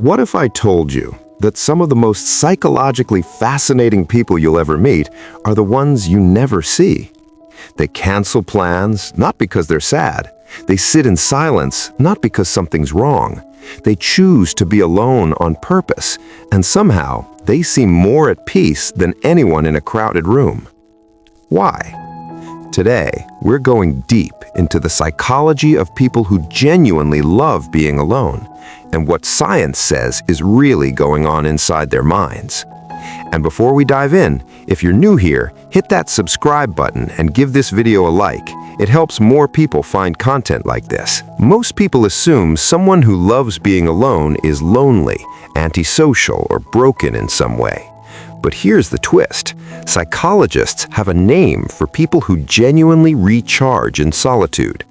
What if I told you that some of the most psychologically fascinating people you'll ever meet are the ones you never see? They cancel plans, not because they're sad. They sit in silence, not because something's wrong. They choose to be alone on purpose, and somehow they seem more at peace than anyone in a crowded room. Why? Today, we're going deep into the psychology of people who genuinely love being alone, and what science says is really going on inside their minds. And before we dive in, if you're new here, hit that subscribe button and give this video a like. It helps more people find content like this. Most people assume someone who loves being alone is lonely, antisocial, or broken in some way. But here's the twist. Psychologists have a name for people who genuinely recharge in solitude.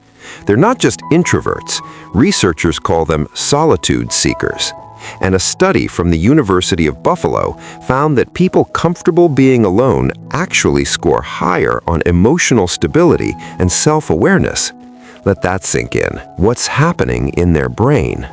They're not just introverts. Researchers call them solitude seekers. And a study from the University of Buffalo found that people comfortable being alone actually score higher on emotional stability and self-awareness. Let that sink in. What's happening in their brain?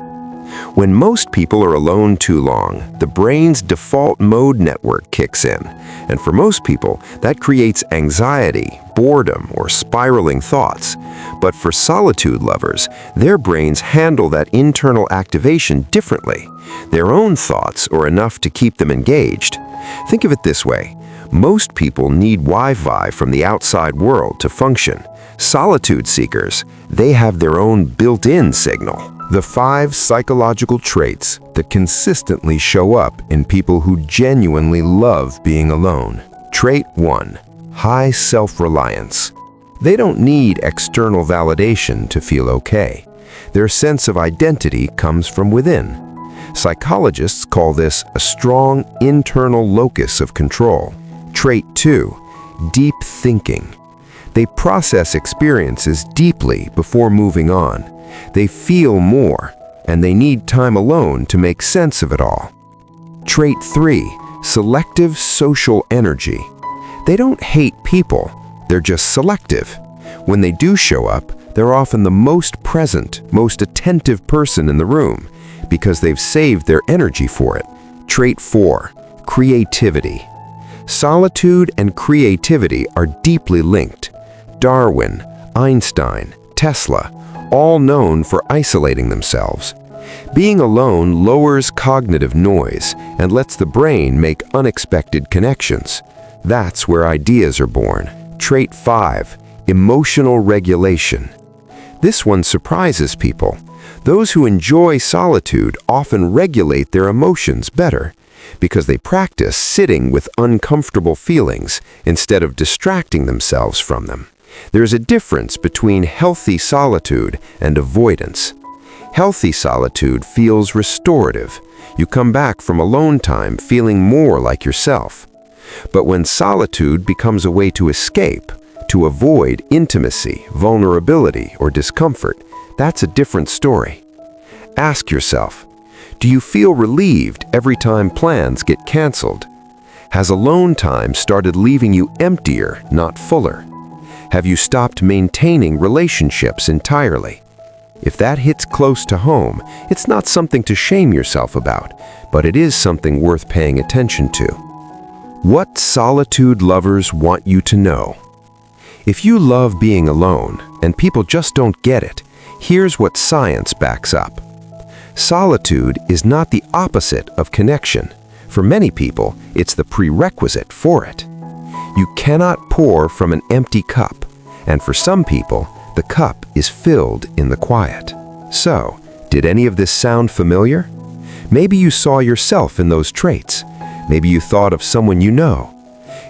When most people are alone too long, the brain's default mode network kicks in. And for most people, that creates anxiety, boredom, or spiraling thoughts. But for solitude lovers, their brains handle that internal activation differently. Their own thoughts are enough to keep them engaged. Think of it this way. Most people need Wi-Fi from the outside world to function. Solitude seekers, they have their own built-in signal. The 5 psychological traits that consistently show up in people who genuinely love being alone. Trait 1. High self-reliance. They don't need external validation to feel okay. Their sense of identity comes from within. Psychologists call this a strong internal locus of control. Trait 2. Deep thinking. They process experiences deeply before moving on. They feel more, and they need time alone to make sense of it all. Trait 3. Selective social energy. They don't hate people, they're just selective. When they do show up, they're often the most present, most attentive person in the room, because they've saved their energy for it. Trait 4. Creativity. Solitude and creativity are deeply linked. Darwin, Einstein, Tesla, all known for isolating themselves. Being alone lowers cognitive noise and lets the brain make unexpected connections. That's where ideas are born. Trait 5. Emotional regulation. This one surprises people. Those who enjoy solitude often regulate their emotions better because they practice sitting with uncomfortable feelings instead of distracting themselves from them. There's a difference between healthy solitude and avoidance. Healthy solitude feels restorative. You come back from alone time feeling more like yourself. But when solitude becomes a way to escape, to avoid intimacy, vulnerability, or discomfort, that's a different story. Ask yourself, do you feel relieved every time plans get canceled? Has alone time started leaving you emptier, not fuller? Have you stopped maintaining relationships entirely? If that hits close to home, it's not something to shame yourself about, but it is something worth paying attention to. What solitude lovers want you to know. If you love being alone, and people just don't get it, here's what science backs up. Solitude is not the opposite of connection. For many people, it's the prerequisite for it. You cannot pour from an empty cup, and for some people, the cup is filled in the quiet. So, did any of this sound familiar? Maybe you saw yourself in those traits. Maybe you thought of someone you know.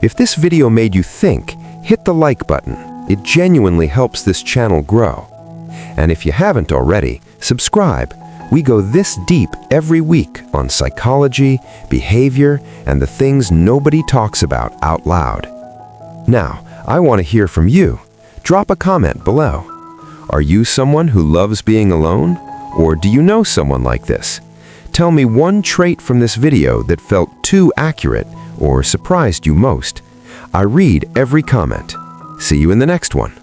If this video made you think, hit the like button. It genuinely helps this channel grow. And if you haven't already, subscribe. We go this deep every week on psychology, behavior, and the things nobody talks about out loud. Now, I want to hear from you. Drop a comment below. Are you someone who loves being alone? Or do you know someone like this? Tell me one trait from this video that felt too accurate or surprised you most. I read every comment. See you in the next one.